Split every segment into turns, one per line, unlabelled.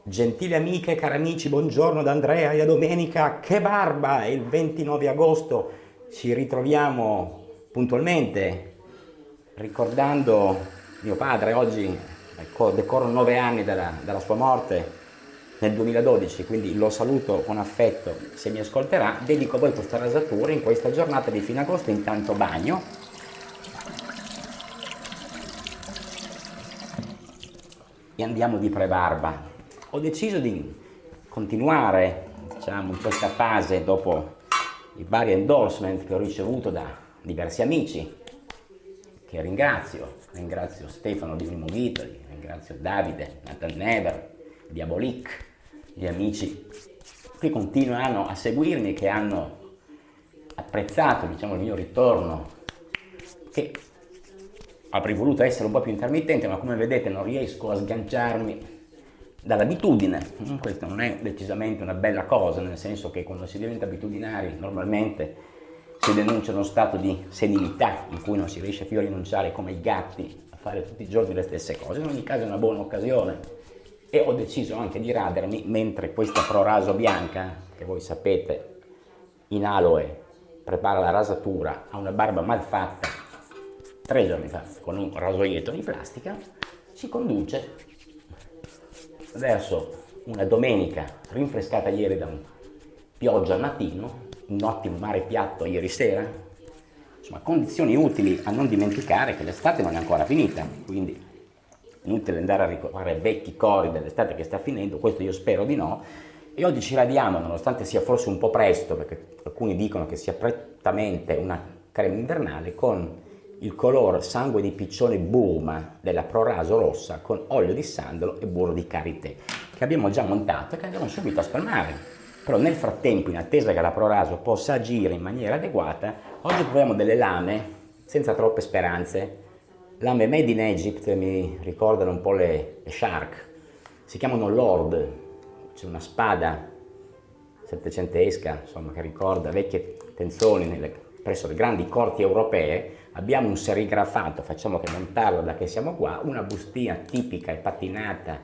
Gentili amiche e cari amici, buongiorno da Andrea e da Domenica. Che barba! È il 29 agosto, ci ritroviamo puntualmente ricordando mio padre. Oggi decorrono 9 anni dalla sua morte nel 2012, quindi lo saluto con affetto se mi ascolterà. Dedico a voi questa rasatura in questa giornata di fine agosto, intanto bagno. E andiamo di prebarba. Ho deciso di continuare, diciamo, in questa fase dopo i vari endorsement che ho ricevuto da diversi amici, che ringrazio Stefano di Mimo Vitali, ringrazio Davide, Nathan Never, Diabolik, gli amici che continuano a seguirmi, che hanno apprezzato, diciamo, il mio ritorno, che avrei voluto essere un po' più intermittente, ma come vedete non riesco a sganciarmi dall'abitudine. Questa non è decisamente una bella cosa, nel senso che quando si diventa abitudinari normalmente si denuncia uno stato di senilità in cui non si riesce più a rinunciare come i gatti a fare tutti i giorni le stesse cose. In ogni caso è una buona occasione e ho deciso anche di radermi mentre questa ProRaso bianca, che voi sapete in aloe prepara la rasatura a una barba malfatta 3 giorni fa con un rasoietto di plastica, ci conduce verso una domenica rinfrescata ieri da pioggia al mattino, un ottimo mare piatto ieri sera, insomma condizioni utili a non dimenticare che l'estate non è ancora finita, quindi inutile andare a ricordare vecchi cori dell'estate che sta finendo, questo io spero di no. E oggi ci radiamo, nonostante sia forse un po' presto, perché alcuni dicono che sia prettamente una crema invernale, con il color sangue di piccione Burma della ProRaso rossa con olio di sandalo e burro di karité, che abbiamo già montato e che andiamo subito a spalmare. Però nel frattempo, in attesa che la ProRaso possa agire in maniera adeguata, oggi proviamo delle lame senza troppe speranze. Lame made in Egypt, mi ricordano un po' le Shark, si chiamano Lord, c'è una spada settecentesca, insomma, che ricorda vecchie tensioni presso le grandi corti europee. Abbiamo un serigrafato, facciamo che montarlo da che siamo qua, una bustina tipica e patinata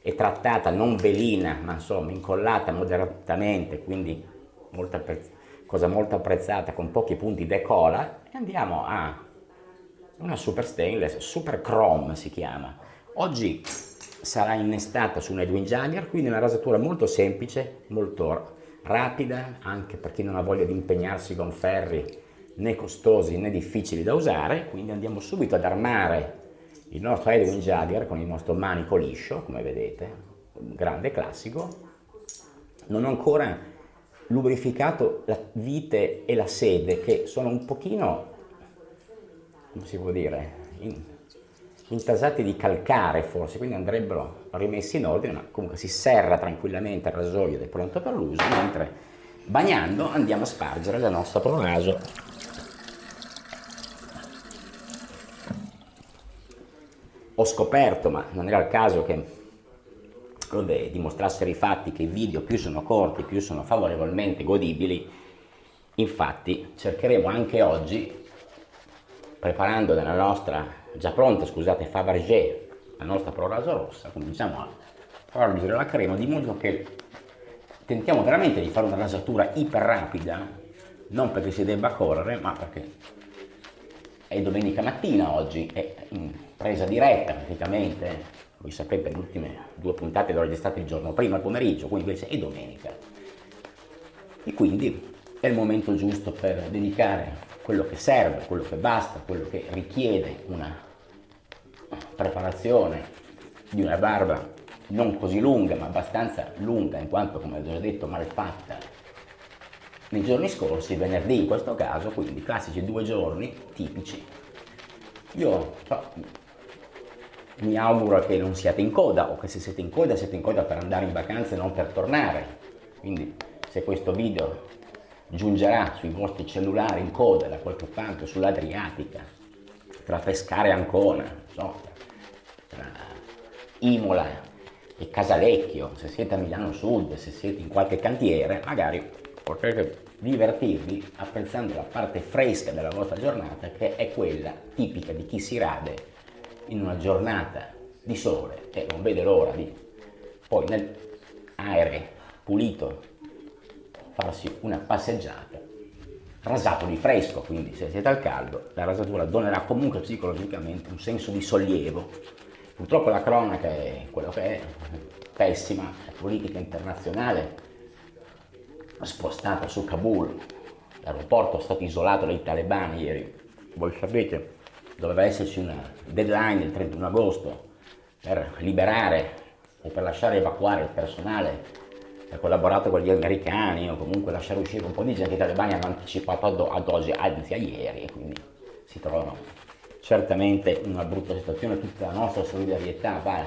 e trattata, non velina, ma insomma incollata moderatamente, quindi cosa molto apprezzata, con pochi punti decola, e andiamo a una super stainless, super chrome si chiama. Oggi sarà innestata su un Edwin Jagger, quindi una rasatura molto semplice, molto rapida, anche per chi non ha voglia di impegnarsi con ferri né costosi né difficili da usare. Quindi andiamo subito ad armare il nostro Edwin Jagger con il nostro manico liscio, come vedete, un grande classico. Non ho ancora lubrificato la vite e la sede, che sono un pochino, come si può dire, intasati di calcare forse, quindi andrebbero rimessi in ordine, ma comunque si serra tranquillamente il rasoio ed è pronto per l'uso, mentre bagnando andiamo a spargere la nostra ProRaso. Ho scoperto, ma non era il caso che dimostrassero i fatti, che i video più sono corti, più sono favorevolmente godibili. Infatti cercheremo anche oggi, preparando nella nostra, già pronta, scusate, Fabergé, la nostra ProRaso rossa, cominciamo a fargere la crema, di modo che tentiamo veramente di fare una rasatura iper rapida, non perché si debba correre, ma perché è domenica mattina oggi, è in presa diretta praticamente. Voi sapete, le ultime 2 puntate le ho registrate il giorno prima, al pomeriggio, quindi invece è domenica. E quindi è il momento giusto per dedicare quello che serve, quello che basta, quello che richiede una preparazione di una barba non così lunga, ma abbastanza lunga, in quanto, come vi ho detto, malfatta nei giorni scorsi, venerdì in questo caso, quindi classici 2 giorni tipici. Io mi auguro che non siate in coda, o che se siete in coda per andare in vacanza e non per tornare. Quindi se questo video giungerà sui vostri cellulari in coda da qualche parte sull'Adriatica, tra Pescara e Ancona, insomma, tra Imola e Casalecchio, se siete a Milano Sud, se siete in qualche cantiere, magari potrete divertirvi apprezzando la parte fresca della vostra giornata, che è quella tipica di chi si rade in una giornata di sole e non vede l'ora di poi nell'aereo pulito farsi una passeggiata, rasato di fresco, quindi se siete al caldo la rasatura donerà comunque psicologicamente un senso di sollievo. Purtroppo la cronaca è quello che è, pessima, la politica internazionale spostata su Kabul, l'aeroporto è stato isolato dai talebani ieri, voi sapete, doveva esserci una deadline il 31 agosto per liberare o per lasciare evacuare il personale che ha collaborato con gli americani o comunque lasciare uscire un po' di gente. I talebani hanno anticipato ad oggi, anzi a ieri, e quindi si trovano certamente in una brutta situazione. Tutta la nostra solidarietà va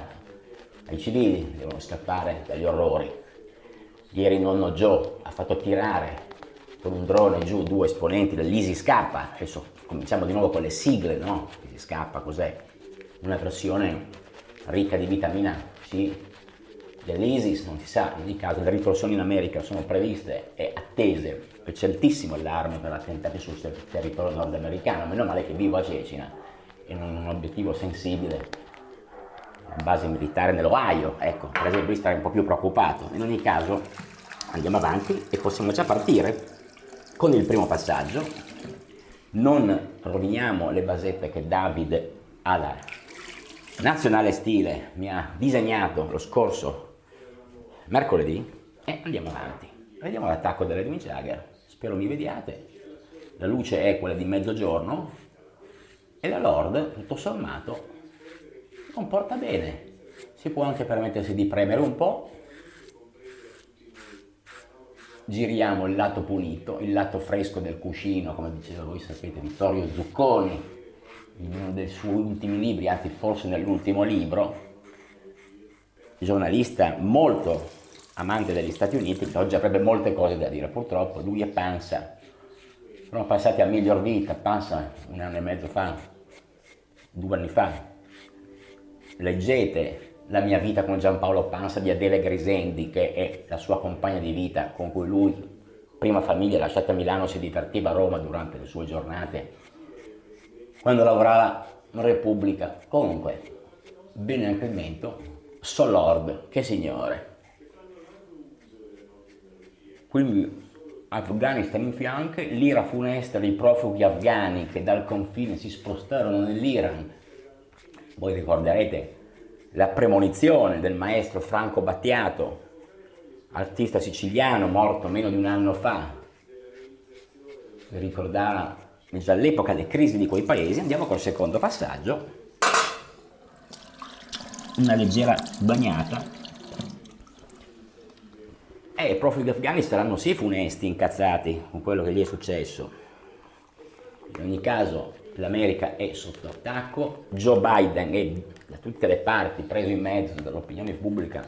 ai civili, devono scappare dagli orrori. Ieri nonno Joe ha fatto tirare con un drone giù 2 esponenti dell'ISIS-K. Adesso cominciamo di nuovo con le sigle, no? ISIS-K cos'è? Una versione ricca di vitamina C dell'ISIS, non si sa, in ogni caso le ritorsioni in America sono previste e attese, c'è altissimo allarme per attentati sul territorio nordamericano. Meno male che vivo a Cecina e non un obiettivo sensibile, una base militare nell'Ohio, ecco, per esempio starei un po' più preoccupato. In ogni caso andiamo avanti e possiamo già partire con il primo passaggio. Non roviniamo le basette che David alla Nazionale Stile mi ha disegnato lo scorso mercoledì e andiamo avanti. Vediamo l'attacco dell'Edwin Jagger, spero mi vediate. La luce è quella di mezzogiorno e la Lord, tutto sommato, si comporta bene. Si può anche permettersi di premere un po'. Giriamo il lato pulito, il lato fresco del cuscino, come diceva, voi sapete, Vittorio Zucconi, in uno dei suoi ultimi libri, anzi forse nell'ultimo libro, giornalista molto amante degli Stati Uniti, che oggi avrebbe molte cose da dire. Purtroppo lui è Pansa, sono passati a miglior vita. Pansa 1 anno e mezzo fa, 2 anni fa. Leggete La mia vita con Giampaolo Pansa di Adele Grisendi, che è la sua compagna di vita, con cui lui, prima famiglia lasciata a Milano, si divertiva a Roma durante le sue giornate quando lavorava in Repubblica. Comunque, bene anche il mento, Solord, che signore. Quindi Afghanistan in fianco, l'ira funesta dei profughi afghani che dal confine si spostarono nell'Iran. Voi ricorderete la premonizione del maestro Franco Battiato, artista siciliano morto meno di 1 anno fa, che ricordava già all'epoca le crisi di quei paesi. Andiamo col secondo passaggio, una leggera bagnata. I profughi afghani saranno sì funesti, incazzati con quello che gli è successo. In ogni caso l'America è sotto attacco, Joe Biden è da tutte le parti preso in mezzo dall'opinione pubblica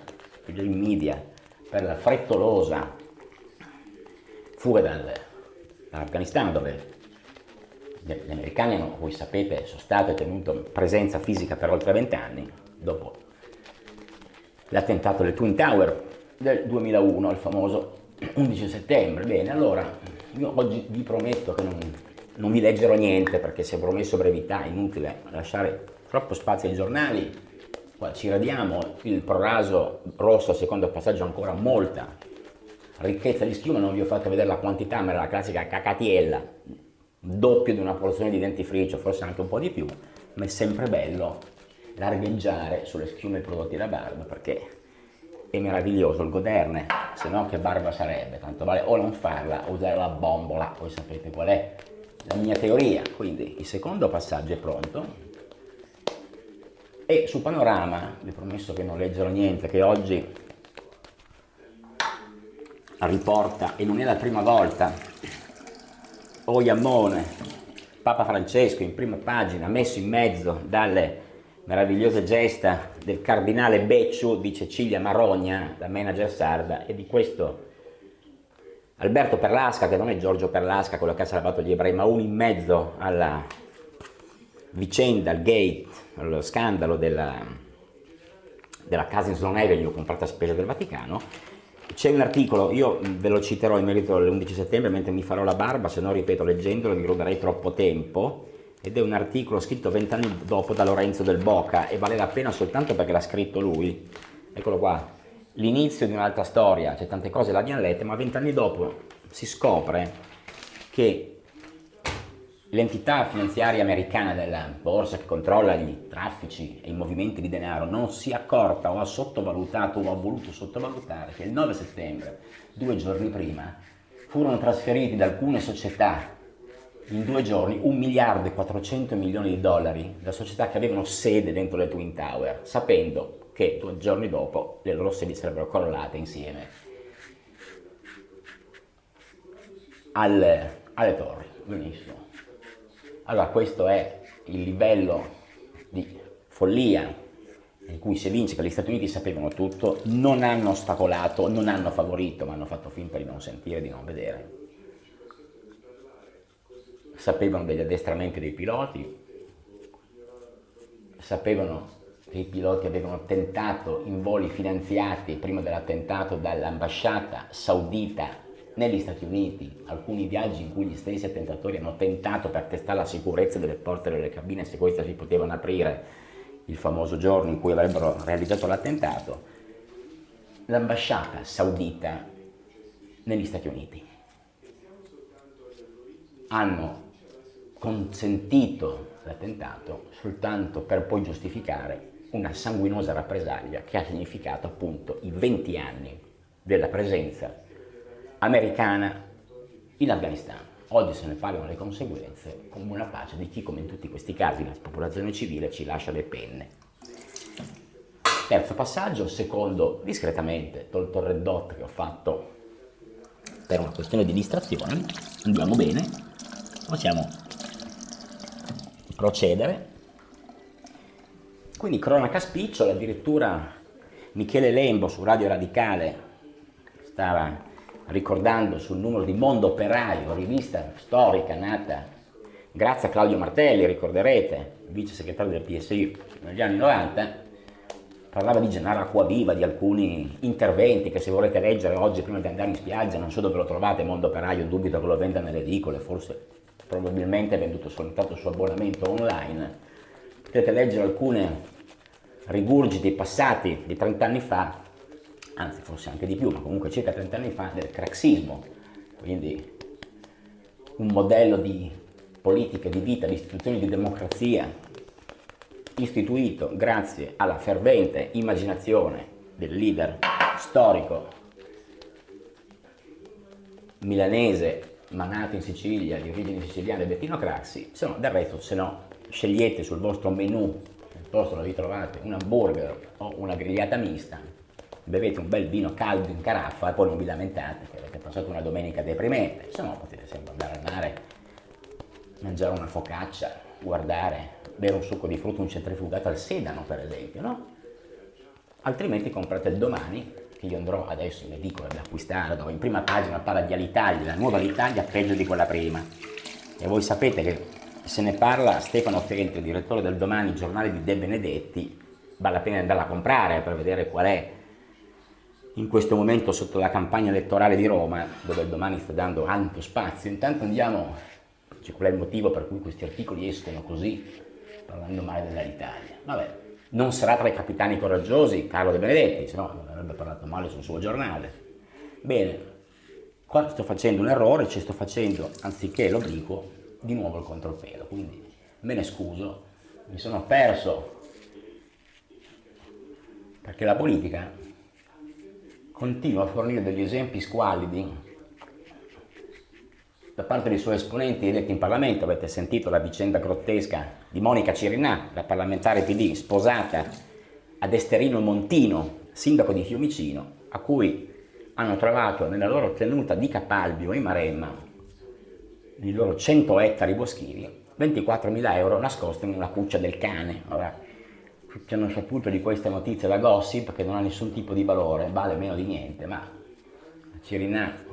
e dai media per la frettolosa fuga dall'Afghanistan, dove gli americani, voi sapete, sono stati tenuti presenza fisica per oltre 20 anni, dopo l'attentato alle Twin Tower del 2001, il famoso 11 settembre. Bene, allora io oggi vi prometto che non vi leggerò niente, perché si è promesso brevità, è inutile lasciare troppo spazio ai giornali. Qua ci radiamo, il proraso rosso al secondo passaggio ancora molta ricchezza di schiuma, non vi ho fatto vedere la quantità, ma era la classica cacatiella, doppio di una porzione di dentifricio, forse anche un po' di più, ma è sempre bello largheggiare sulle schiume prodotti da barba, perché è meraviglioso il goderne, se no che barba sarebbe, tanto vale o non farla o usare la bombola. Voi sapete qual è la mia teoria. Quindi il secondo passaggio è pronto e su Panorama, vi ho promesso che non leggerò niente, che oggi riporta, e non è la prima volta, Oiamone, Papa Francesco in prima pagina, messo in mezzo dalle meravigliose gesta del cardinale Becciu di Cecilia Marogna, la manager sarda, e di questo Alberto Perlasca, che non è Giorgio Perlasca, quello che ha salvato gli ebrei, ma uno in mezzo alla vicenda, al gate, allo scandalo della casa in Sloan Avenue comprata a spese del Vaticano. C'è un articolo, io ve lo citerò in merito all'11 settembre mentre mi farò la barba, se no, ripeto, leggendolo vi ruberei troppo tempo. Ed è un articolo scritto 20 anni dopo da Lorenzo del Boca, e vale la pena soltanto perché l'ha scritto lui. Eccolo qua. l'inizio di un'altra storia, cioè tante cose l'abbiamo lette, ma 20 anni dopo si scopre che l'entità finanziaria americana della borsa che controlla i traffici e i movimenti di denaro non si è accorta o ha sottovalutato o ha voluto sottovalutare che il 9 settembre, 2 giorni prima, furono trasferiti da alcune società in 2 giorni 1 miliardo e 400 milioni di dollari da società che avevano sede dentro le Twin Tower, sapendo che 2 giorni dopo le loro sedi sarebbero crollate insieme alle torri. Benissimo. Allora questo è il livello di follia in cui si evince che gli Stati Uniti sapevano tutto, non hanno ostacolato, non hanno favorito, ma hanno fatto finta di non sentire, di non vedere. Sapevano degli addestramenti dei piloti, sapevano che i piloti avevano tentato in voli finanziati prima dell'attentato dall'ambasciata saudita negli Stati Uniti, alcuni viaggi in cui gli stessi attentatori hanno tentato per testare la sicurezza delle porte delle cabine se queste si potevano aprire il famoso giorno in cui avrebbero realizzato l'attentato, l'ambasciata saudita negli Stati Uniti hanno consentito l'attentato soltanto per poi giustificare una sanguinosa rappresaglia che ha significato appunto i 20 anni della presenza americana in Afghanistan. Oggi se ne pagano le conseguenze con buona pace di chi, come in tutti questi casi, la popolazione civile ci lascia le penne. Terzo passaggio, secondo discretamente, tolto il red dot che ho fatto per una questione di distrazione, andiamo bene, possiamo procedere. Quindi cronaca spicciola, addirittura Michele Lembo su Radio Radicale stava ricordando sul numero di Mondo Operaio, rivista storica nata grazie a Claudio Martelli, ricorderete, vice segretario del PSI negli anni 90, parlava di Gennaro Acquaviva, di alcuni interventi che se volete leggere oggi prima di andare in spiaggia, non so dove lo trovate, Mondo Operaio, dubito che lo venda nelle edicole, forse probabilmente è venduto soltanto su abbonamento online, potete leggere alcune rigurgiti passati di 30 anni fa, anzi forse anche di più, ma comunque circa 30 anni fa, del craxismo, quindi un modello di politica, di vita, di istituzioni di democrazia istituito grazie alla fervente immaginazione del leader storico milanese ma nato in Sicilia, di origini siciliane, Bettino Craxi. Se no, del resto, se no, scegliete sul vostro menù, nel posto dove vi trovate, un hamburger o una grigliata mista, bevete un bel vino caldo in caraffa e poi non vi lamentate che avete passato una domenica deprimente. Se no, potete sempre andare al mare, mangiare una focaccia, guardare, bere un succo di frutta, un centrifugato al sedano per esempio, no? Altrimenti comprate il Domani, che io andrò adesso in edicola ad acquistare, dove in prima pagina parla di Alitalia, la nuova Alitalia peggio di quella prima. E voi sapete che se ne parla Stefano Feltri, direttore del Domani, giornale di De Benedetti, vale la pena andarla a comprare per vedere qual è in questo momento sotto la campagna elettorale di Roma, dove il Domani sta dando ampio spazio. Intanto andiamo, cioè qual è il motivo per cui questi articoli escono così, parlando male dell'Alitalia. Vabbè, non sarà tra i capitani coraggiosi Carlo De Benedetti, se no non avrebbe parlato male sul suo giornale. Bene, qua sto facendo un errore, ci sto facendo, anziché l'obliquo, di nuovo il contropiede, quindi me ne scuso, mi sono perso, perché la politica continua a fornire degli esempi squallidi da parte dei suoi esponenti eletti in Parlamento. Avete sentito la vicenda grottesca di Monica Cirinà, la parlamentare PD, sposata ad Esterino Montino, sindaco di Fiumicino, a cui hanno trovato nella loro tenuta di Capalbio in Maremma, nei loro 100 ettari boschivi, 24.000 euro nascosti in una cuccia del cane. Ora, tutti hanno saputo di questa notizia da gossip, che non ha nessun tipo di valore, vale meno di niente, ma Cirinà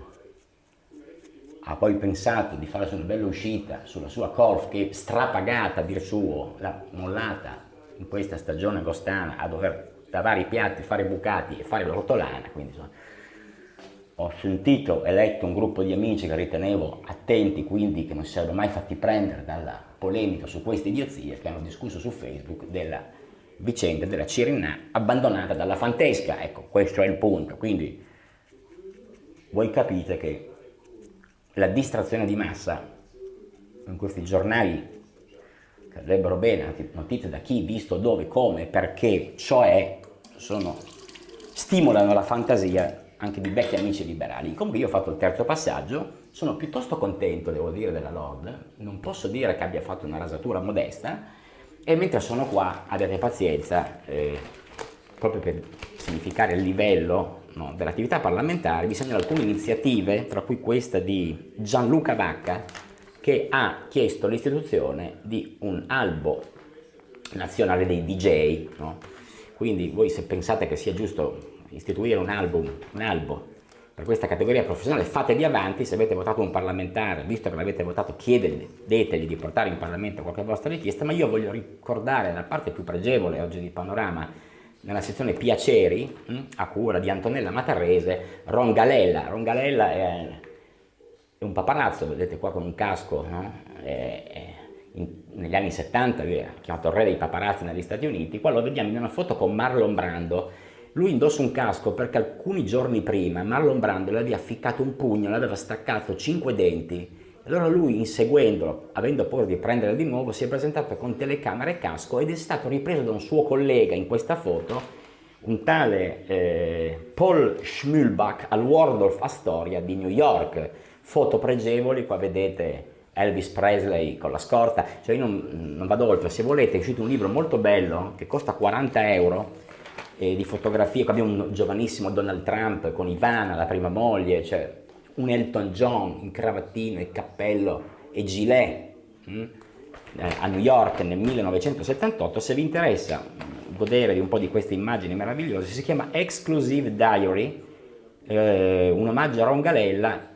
ha poi pensato di fare una bella uscita sulla sua Golf, che strapagata a dir suo, l'ha mollata in questa stagione agostana a dover lavare i piatti, fare bucati e fare l'ortolana. Quindi insomma, ho sentito e letto un gruppo di amici che ritenevo attenti, quindi che non si sarebbero mai fatti prendere dalla polemica su queste idiozie, che hanno discusso su Facebook della vicenda della Cirinà abbandonata dalla Fantesca. Ecco, questo è il punto. Quindi voi capite che la distrazione di massa in questi giornali che andrebbero bene, notizie da chi, visto, dove, come, perché, cioè stimolano la fantasia anche di vecchi amici liberali. Comunque io ho fatto il terzo passaggio, sono piuttosto contento, devo dire, della Lord, non posso dire che abbia fatto una rasatura modesta, e mentre sono qua, abbiate pazienza, proprio per significare il livello, no, dell'attività parlamentare, vi segnalo alcune iniziative, tra cui questa di Gianluca Vacca, che ha chiesto l'istituzione di un albo nazionale dei DJ, no? Quindi voi, se pensate che sia giusto istituire un albo per questa categoria professionale, fatevi avanti. Se avete votato un parlamentare, visto che l'avete votato, detegli di portare in Parlamento qualche vostra richiesta. Ma io voglio ricordare la parte più pregevole oggi di Panorama, nella sezione piaceri, a cura di Antonella Matarrese, Rongalella. Rongalella è un paparazzo, vedete qua con un casco, no? Negli anni 70 lui è chiamato il re dei paparazzi negli Stati Uniti. Qua lo vediamo in una foto con Marlon Brando. Lui indossa un casco perché alcuni giorni prima Marlon Brando le aveva ficcato un pugno, le aveva staccato 5 denti. Allora lui, inseguendolo, avendo paura di prendere di nuovo, si è presentato con telecamera e casco ed è stato ripreso da un suo collega in questa foto, un tale Paul Schmulbach, al Waldorf Astoria di New York. Foto pregevoli, qua vedete Elvis Presley con la scorta. Cioè io non vado oltre. Se volete, è uscito un libro molto bello che costa 40 euro, di fotografie. Qua abbiamo un giovanissimo Donald Trump con Ivana, la prima moglie, cioè un Elton John in cravattino e cappello e gilet, a New York nel 1978. Se vi interessa godere di un po' di queste immagini meravigliose, si chiama Exclusive Diary, un omaggio a Rongalella,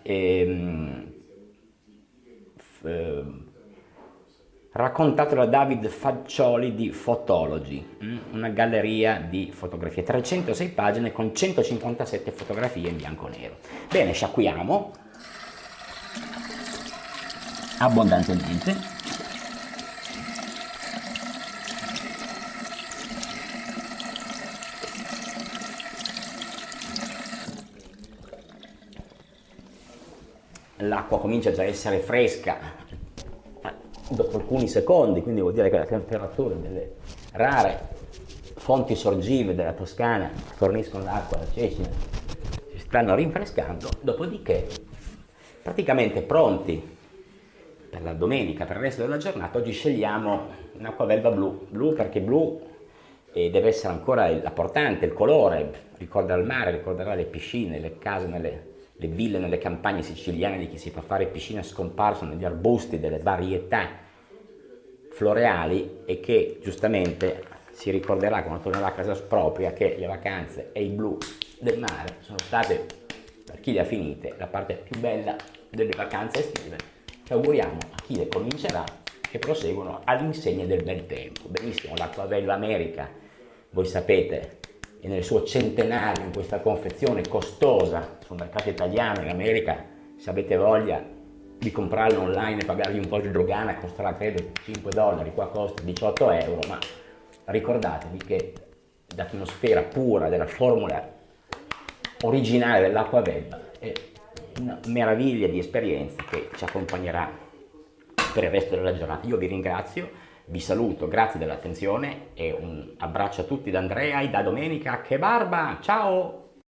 raccontato da David Faccioli di Photology, una galleria di fotografie, 306 pagine con 157 fotografie in bianco e nero. Bene, sciacquiamo abbondantemente. L'acqua comincia già a essere fresca dopo alcuni secondi, quindi vuol dire che la temperatura delle rare fonti sorgive della Toscana forniscono l'acqua da Cecina, si stanno rinfrescando. Dopodiché, praticamente pronti per la domenica, per il resto della giornata. Oggi scegliamo un'acquavelva blu perché blu deve essere ancora la portante, il colore ricorda il mare, ricorderà le piscine, le case le ville nelle campagne siciliane di chi si fa fare piscine scomparso negli arbusti delle varietà floreali, e che giustamente si ricorderà quando tornerà a casa propria che le vacanze e il blu del mare sono state, per chi le ha finite, la parte più bella delle vacanze estive, che auguriamo a chi le comincerà che proseguono all'insegna del bel tempo. Benissimo, l'Acquavelva America, voi sapete, è nel suo centenario in questa confezione costosa sul mercato italiano. In America, se avete voglia di comprarlo online e pagargli un po' di dogana, costerà credo $5, qua costa 18 euro, ma ricordatevi che l'atmosfera pura della formula originale dell'Acquavelva è una meraviglia di esperienza che ci accompagnerà per il resto della giornata. Io vi ringrazio, vi saluto, grazie dell'attenzione e un abbraccio a tutti da Andrea e da Domenica. Che barba, ciao!